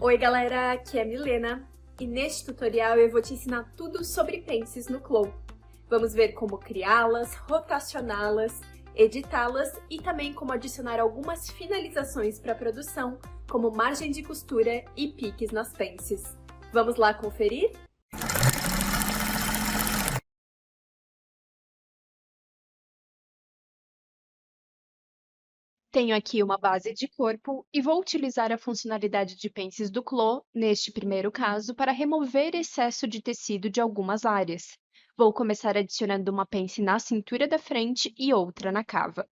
Oi galera, aqui é a Milena e neste tutorial eu vou te ensinar tudo sobre pences no Clow. Vamos ver como criá-las, rotacioná-las, editá-las e também como adicionar algumas finalizações para a produção, como margem de costura e piques nas pences. Vamos lá conferir? Tenho aqui uma base de corpo e vou utilizar a funcionalidade de pences do Clo, neste primeiro caso, para remover excesso de tecido de algumas áreas. Vou começar adicionando uma pence na cintura da frente e outra na cava.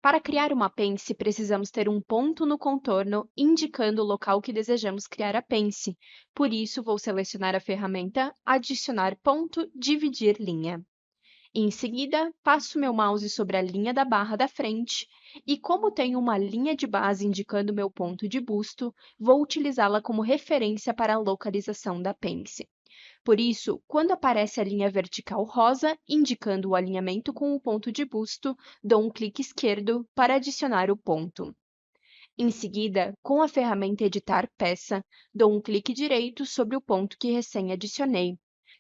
Para criar uma pence, precisamos ter um ponto no contorno indicando o local que desejamos criar a pence. Por isso, vou selecionar a ferramenta Adicionar ponto, dividir linha. Em seguida, passo meu mouse sobre a linha da barra da frente e, como tenho uma linha de base indicando meu ponto de busto, vou utilizá-la como referência para a localização da pence. Por isso, quando aparece a linha vertical rosa, indicando o alinhamento com o ponto de busto, dou um clique esquerdo para adicionar o ponto. Em seguida, com a ferramenta Editar Peça, dou um clique direito sobre o ponto que recém adicionei.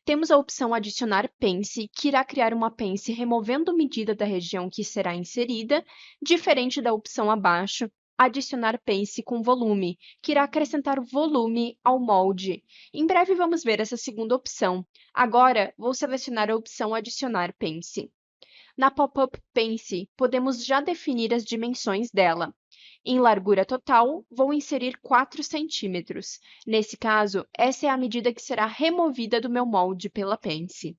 Temos a opção Adicionar Pence, que irá criar uma pence removendo medida da região que será inserida, diferente da opção abaixo, Adicionar Pence com volume, que irá acrescentar volume ao molde. Em breve vamos ver essa segunda opção. Agora, vou selecionar a opção Adicionar Pence. Na Pop-up Pence, podemos já definir as dimensões dela. Em largura total, vou inserir 4 centímetros. Nesse caso, essa é a medida que será removida do meu molde pela pence.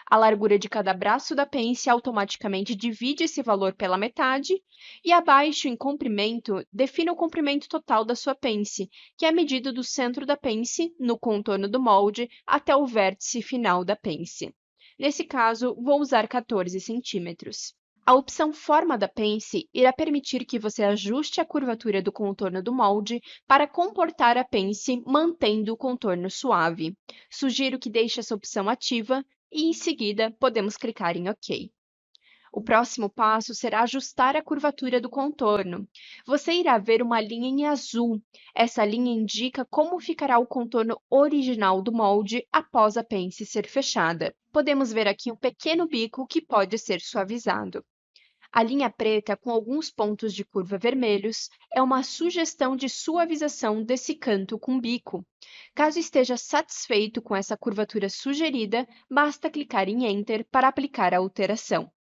A largura de cada braço da pence automaticamente divide esse valor pela metade, e abaixo, em comprimento, defina o comprimento total da sua pence, que é a medida do centro da pence, no contorno do molde, até o vértice final da pence. Nesse caso, vou usar 14 centímetros. A opção Forma da pence irá permitir que você ajuste a curvatura do contorno do molde para comportar a pence mantendo o contorno suave. Sugiro que deixe essa opção ativa e, em seguida, podemos clicar em OK. O próximo passo será ajustar a curvatura do contorno. Você irá ver uma linha em azul. Essa linha indica como ficará o contorno original do molde após a pence ser fechada. Podemos ver aqui um pequeno bico que pode ser suavizado. A linha preta, com alguns pontos de curva vermelhos, é uma sugestão de suavização desse canto com bico. Caso esteja satisfeito com essa curvatura sugerida, basta clicar em Enter para aplicar a alteração.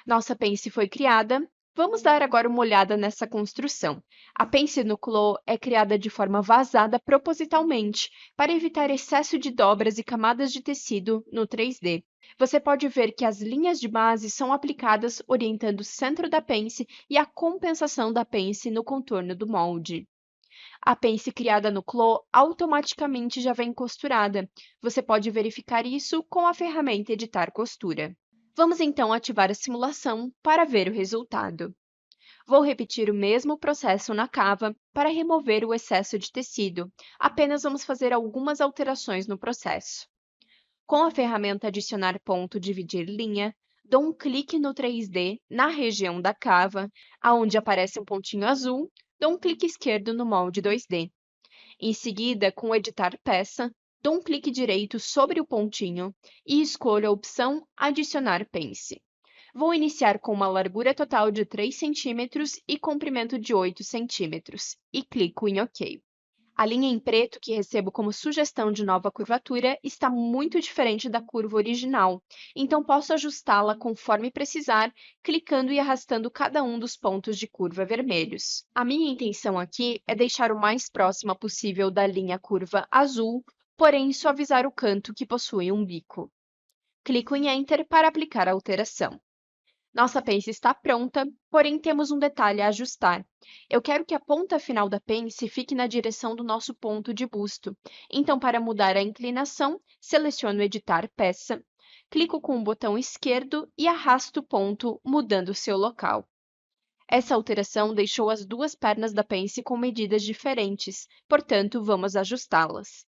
Nossa pence foi criada. Vamos dar agora uma olhada nessa construção. A pence no Clo é criada de forma vazada propositalmente, para evitar excesso de dobras e camadas de tecido no 3D. Você pode ver que as linhas de base são aplicadas orientando o centro da pence e a compensação da pence no contorno do molde. A pence criada no Clo automaticamente já vem costurada. Você pode verificar isso com a ferramenta Editar Costura. Vamos então ativar a simulação para ver o resultado. Vou repetir o mesmo processo na cava para remover o excesso de tecido. Apenas vamos fazer algumas alterações no processo. Com a ferramenta Adicionar ponto, dividir linha, dou um clique no 3D na região da cava, onde aparece um pontinho azul, dou um clique esquerdo no molde 2D. Em seguida, com Editar Peça, dou um clique direito sobre o pontinho e escolho a opção Adicionar Pence. Vou iniciar com uma largura total de 3 centímetros e comprimento de 8 centímetros, e clico em OK. A linha em preto que recebo como sugestão de nova curvatura está muito diferente da curva original, então posso ajustá-la conforme precisar, clicando e arrastando cada um dos pontos de curva vermelhos. A minha intenção aqui é deixar o mais próxima possível da linha curva azul, porém suavizar o canto que possui um bico. Clico em Enter para aplicar a alteração. Nossa pence está pronta, porém temos um detalhe a ajustar. Eu quero que a ponta final da pence fique na direção do nosso ponto de busto. Então, para mudar a inclinação, seleciono Editar Peça, clico com o botão esquerdo e arrasto o ponto, mudando seu local. Essa alteração deixou as duas pernas da pence com medidas diferentes, portanto, vamos ajustá-las.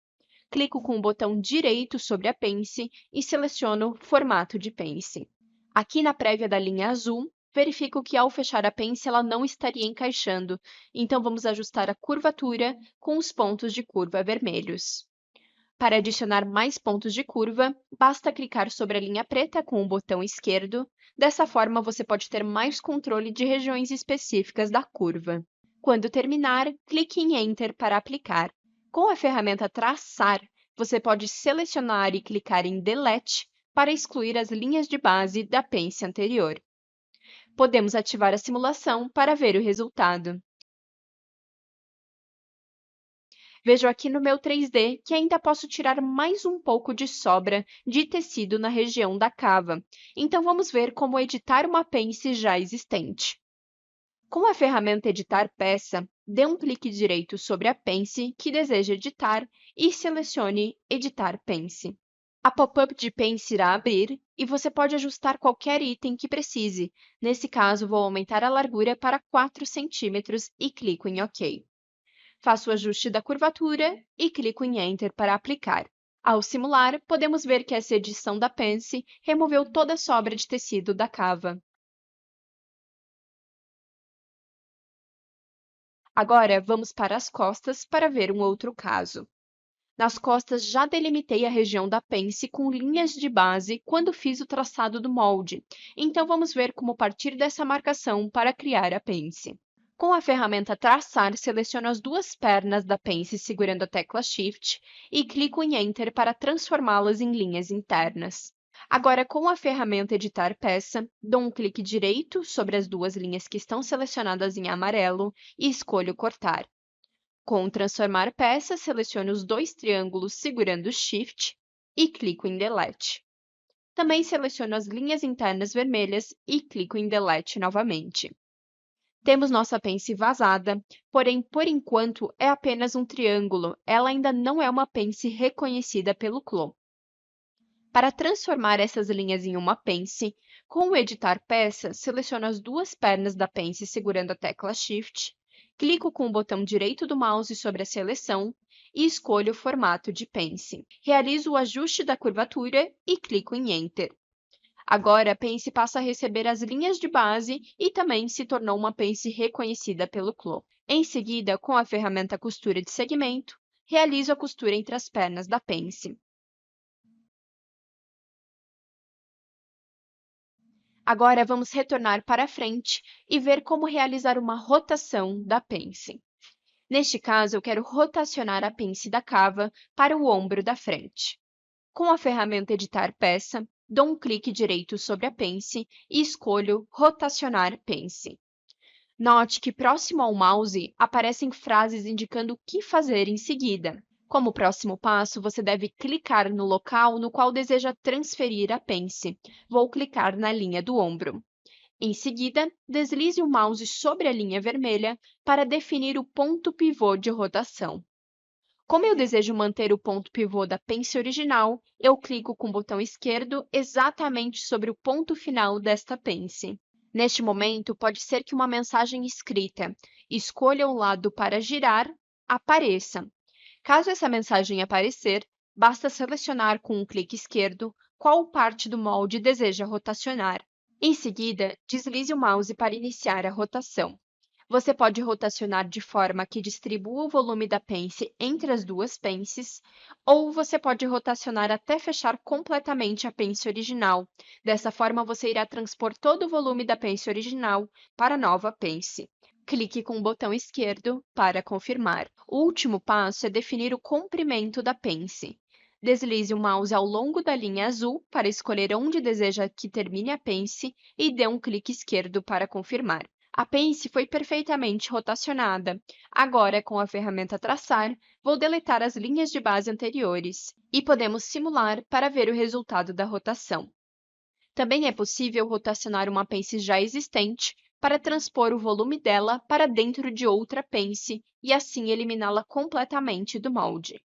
Clico com o botão direito sobre a pence e seleciono Formato de pence. Aqui na prévia da linha azul, verifico que ao fechar a pence ela não estaria encaixando, então vamos ajustar a curvatura com os pontos de curva vermelhos. Para adicionar mais pontos de curva, basta clicar sobre a linha preta com o botão esquerdo. Dessa forma, você pode ter mais controle de regiões específicas da curva. Quando terminar, clique em Enter para aplicar. Com a ferramenta Traçar, você pode selecionar e clicar em Delete para excluir as linhas de base da pence anterior. Podemos ativar a simulação para ver o resultado. Vejo aqui no meu 3D que ainda posso tirar mais um pouco de sobra de tecido na região da cava. Então, vamos ver como editar uma pence já existente. Com a ferramenta Editar Peça, dê um clique direito sobre a pence que deseja editar e selecione Editar Pence. A pop-up de pence irá abrir e você pode ajustar qualquer item que precise. Nesse caso, vou aumentar a largura para 4 centímetros e clico em OK. Faço o ajuste da curvatura e clico em Enter para aplicar. Ao simular, podemos ver que essa edição da pence removeu toda a sobra de tecido da cava. Agora, vamos para as costas para ver um outro caso. Nas costas, já delimitei a região da pence com linhas de base quando fiz o traçado do molde. Então, vamos ver como partir dessa marcação para criar a pence. Com a ferramenta Traçar, seleciono as duas pernas da pence segurando a tecla Shift e clico em Enter para transformá-las em linhas internas. Agora, com a ferramenta Editar Peça, dou um clique direito sobre as duas linhas que estão selecionadas em amarelo e escolho Cortar. Com Transformar Peça, seleciono os dois triângulos segurando Shift e clico em Delete. Também seleciono as linhas internas vermelhas e clico em Delete novamente. Temos nossa pence vazada, porém, por enquanto, é apenas um triângulo. Ela ainda não é uma pence reconhecida pelo Clo. Para transformar essas linhas em uma pence, com o Editar Peça, seleciono as duas pernas da pence segurando a tecla Shift, clico com o botão direito do mouse sobre a seleção e escolho o formato de pence. Realizo o ajuste da curvatura e clico em Enter. Agora, a pence passa a receber as linhas de base e também se tornou uma pence reconhecida pelo Clo. Em seguida, com a ferramenta Costura de Segmento, realizo a costura entre as pernas da pence. Agora, vamos retornar para frente e ver como realizar uma rotação da pence. Neste caso, eu quero rotacionar a pence da cava para o ombro da frente. Com a ferramenta Editar Peça, dou um clique direito sobre a pence e escolho Rotacionar Pence. Note que próximo ao mouse aparecem frases indicando o que fazer em seguida. Como próximo passo, você deve clicar no local no qual deseja transferir a pence. Vou clicar na linha do ombro. Em seguida, deslize o mouse sobre a linha vermelha para definir o ponto pivô de rotação. Como eu desejo manter o ponto pivô da pence original, eu clico com o botão esquerdo exatamente sobre o ponto final desta pence. Neste momento, pode ser que uma mensagem escrita "Escolha o lado para girar" apareça. Caso essa mensagem aparecer, basta selecionar com um clique esquerdo qual parte do molde deseja rotacionar. Em seguida, deslize o mouse para iniciar a rotação. Você pode rotacionar de forma que distribua o volume da pence entre as duas pences, ou você pode rotacionar até fechar completamente a pence original. Dessa forma, você irá transpor todo o volume da pence original para a nova pence. Clique com o botão esquerdo para confirmar. O último passo é definir o comprimento da pence. Deslize o mouse ao longo da linha azul para escolher onde deseja que termine a pence e dê um clique esquerdo para confirmar. A pence foi perfeitamente rotacionada. Agora, com a ferramenta Traçar, vou deletar as linhas de base anteriores e podemos simular para ver o resultado da rotação. Também é possível rotacionar uma pence já existente para transpor o volume dela para dentro de outra pence e assim eliminá-la completamente do molde.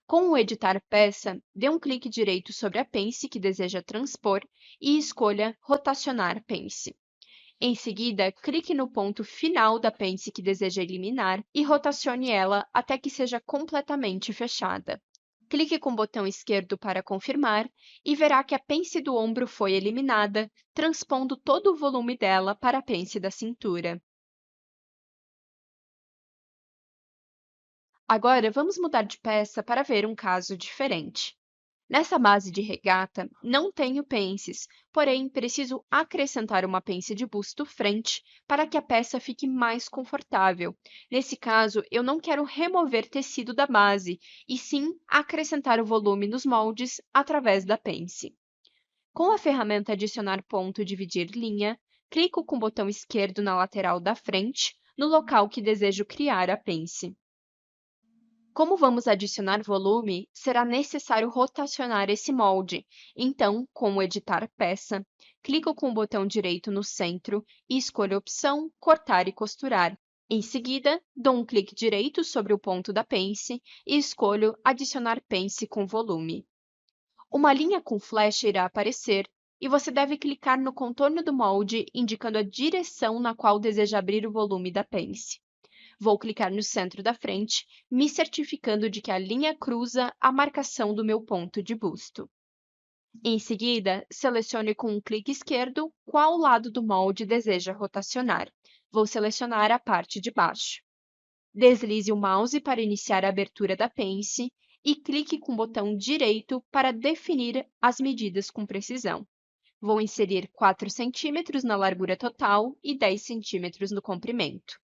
Com o Editar Peça, dê um clique direito sobre a pence que deseja transpor e escolha Rotacionar Pence. Em seguida, clique no ponto final da pence que deseja eliminar e rotacione ela até que seja completamente fechada. Clique com o botão esquerdo para confirmar e verá que a pence do ombro foi eliminada, transpondo todo o volume dela para a pence da cintura. Agora, vamos mudar de peça para ver um caso diferente. Nessa base de regata, não tenho pences, porém preciso acrescentar uma pence de busto frente para que a peça fique mais confortável. Nesse caso, eu não quero remover tecido da base, e sim acrescentar o volume nos moldes através da pence. Com a ferramenta Adicionar ponto e Dividir linha, clico com o botão esquerdo na lateral da frente, no local que desejo criar a pence. Como vamos adicionar volume, será necessário rotacionar esse molde. Então, com o Editar Peça, clico com o botão direito no centro e escolho a opção Cortar e Costurar. Em seguida, dou um clique direito sobre o ponto da pence e escolho Adicionar pence com volume. Uma linha com flecha irá aparecer e você deve clicar no contorno do molde, indicando a direção na qual deseja abrir o volume da pence. Vou clicar no centro da frente, me certificando de que a linha cruza a marcação do meu ponto de busto. Em seguida, selecione com um clique esquerdo qual lado do molde deseja rotacionar. Vou selecionar a parte de baixo. Deslize o mouse para iniciar a abertura da pence e clique com o botão direito para definir as medidas com precisão. Vou inserir 4 cm na largura total e 10 cm no comprimento.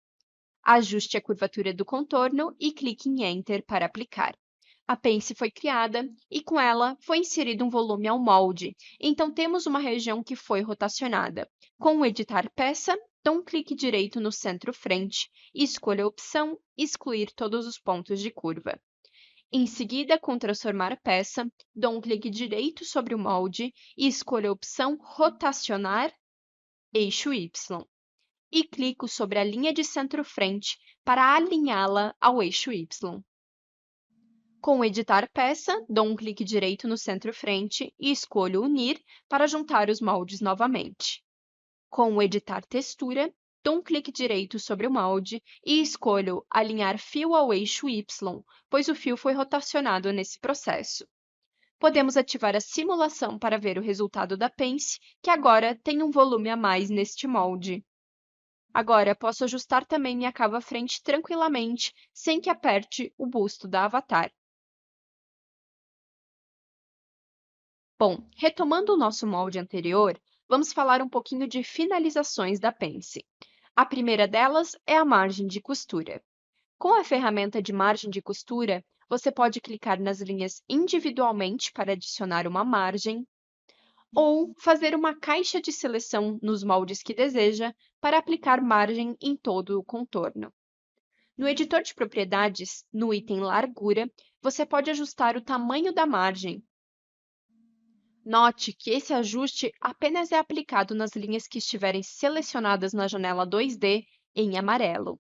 Ajuste a curvatura do contorno e clique em Enter para aplicar. A pence foi criada e, com ela, foi inserido um volume ao molde, então temos uma região que foi rotacionada. Com o Editar Peça, dou um clique direito no centro-frente e escolho a opção Excluir todos os pontos de curva. Em seguida, com Transformar Peça, dou um clique direito sobre o molde e escolho a opção Rotacionar Eixo Y. E clico sobre a linha de centro-frente para alinhá-la ao eixo Y. Com o Editar Peça, dou um clique direito no centro-frente e escolho Unir para juntar os moldes novamente. Com o Editar Textura, dou um clique direito sobre o molde e escolho Alinhar fio ao eixo Y, pois o fio foi rotacionado nesse processo. Podemos ativar a simulação para ver o resultado da pence, que agora tem um volume a mais neste molde. Agora, posso ajustar também minha cava frente tranquilamente, sem que aperte o busto da avatar. Bom, retomando o nosso molde anterior, vamos falar um pouquinho de finalizações da pence. A primeira delas é a margem de costura. Com a ferramenta de margem de costura, você pode clicar nas linhas individualmente para adicionar uma margem, ou fazer uma caixa de seleção nos moldes que deseja para aplicar margem em todo o contorno. No editor de propriedades, no item Largura, você pode ajustar o tamanho da margem. Note que esse ajuste apenas é aplicado nas linhas que estiverem selecionadas na janela 2D em amarelo.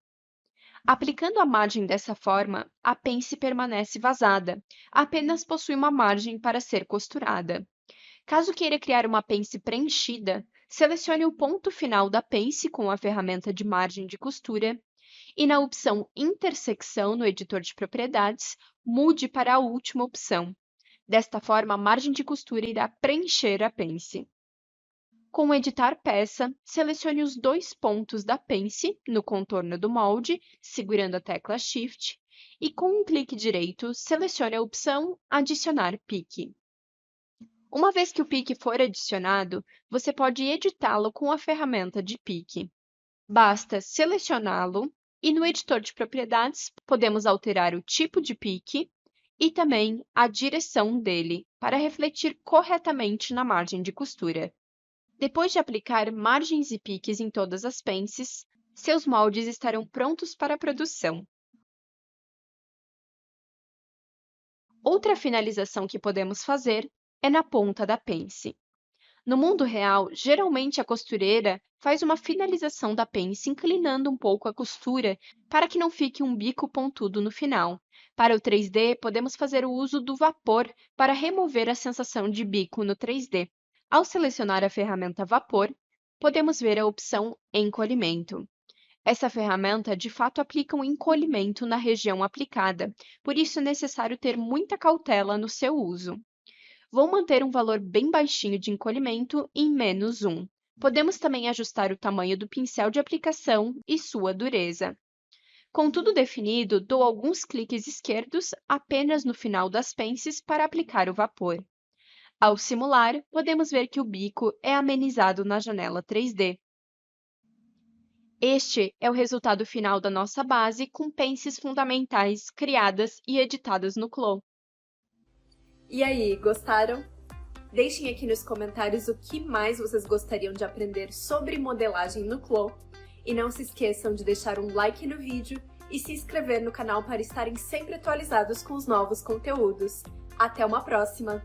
Aplicando a margem dessa forma, a pence permanece vazada, apenas possui uma margem para ser costurada. Caso queira criar uma pence preenchida, selecione o ponto final da pence com a ferramenta de margem de costura e, na opção Intersecção no editor de propriedades, mude para a última opção. Desta forma, a margem de costura irá preencher a pence. Com o Editar Peça, selecione os 2 pontos da pence no contorno do molde, segurando a tecla Shift, e com um clique direito, selecione a opção Adicionar pique. Uma vez que o pique for adicionado, você pode editá-lo com a ferramenta de pique. Basta selecioná-lo e, no editor de propriedades, podemos alterar o tipo de pique e também a direção dele, para refletir corretamente na margem de costura. Depois de aplicar margens e piques em todas as pences, seus moldes estarão prontos para a produção. Outra finalização que podemos fazer é na ponta da pence. No mundo real, geralmente a costureira faz uma finalização da pence inclinando um pouco a costura para que não fique um bico pontudo no final. Para o 3D, podemos fazer o uso do vapor para remover a sensação de bico no 3D. Ao selecionar a ferramenta Vapor, podemos ver a opção Encolhimento. Essa ferramenta de fato aplica um encolhimento na região aplicada, por isso é necessário ter muita cautela no seu uso. Vou manter um valor bem baixinho de encolhimento em -1. Podemos também ajustar o tamanho do pincel de aplicação e sua dureza. Com tudo definido, dou alguns cliques esquerdos apenas no final das pences para aplicar o vapor. Ao simular, podemos ver que o bico é amenizado na janela 3D. Este é o resultado final da nossa base com pences fundamentais criadas e editadas no Clo. E aí, gostaram? Deixem aqui nos comentários o que mais vocês gostariam de aprender sobre modelagem no Clo. E não se esqueçam de deixar um like no vídeo e se inscrever no canal para estarem sempre atualizados com os novos conteúdos. Até uma próxima!